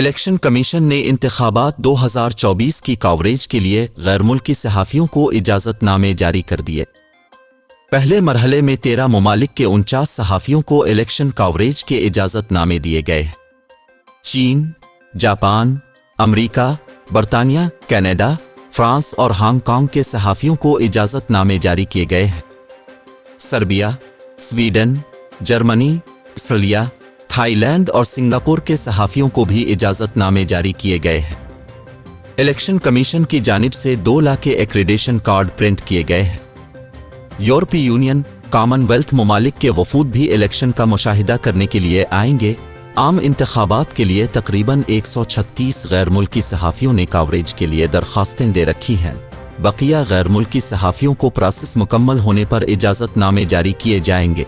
Election commission ने इंतखाबात 2024 की कवरेज के लिए गैर मुल्की सहाफ़ियों को इजाज़तनामे जारी कर दिए। पहले मरहले में 13 ममालिक के 49 सहाफ़ियों को इलेक्शन कवरेज के इजाज़तनामे दिए गए। चीन, जापान, अमेरिका, बरतानिया, कनाडा, फ्रांस और हांगकांग के सहाफ़ियों को इजाज़तनामे जारी किए गए हैं। Serbia, Sweden, Germany, Australia, Thailand और सिंगापुर के सहाफ़ियों को भी इजाज़तनामे जारी किए गए हैं। इलेक्शन कमीशन की जानिब से 2 लाख के एक्रेडिशन कार्ड प्रिंट किए गए हैं। यूरोपीय यूनियन, कॉमनवेल्थ ममालिक के वफूद भी इलेक्शन का मुशाहिदा करने के लिए आएंगे। आम इंतखाबात के लिए तकरीबन 136 गैर मुल्की सहाफ़ियों ने कवरेज के लिए दरख्वास्तें दे रखी हैं। बकिया गैर मुल्की सहाफ़ियों को प्रोसेस मुकम्मल होने पर इजाज़तनामे जारी किए जाएंगे।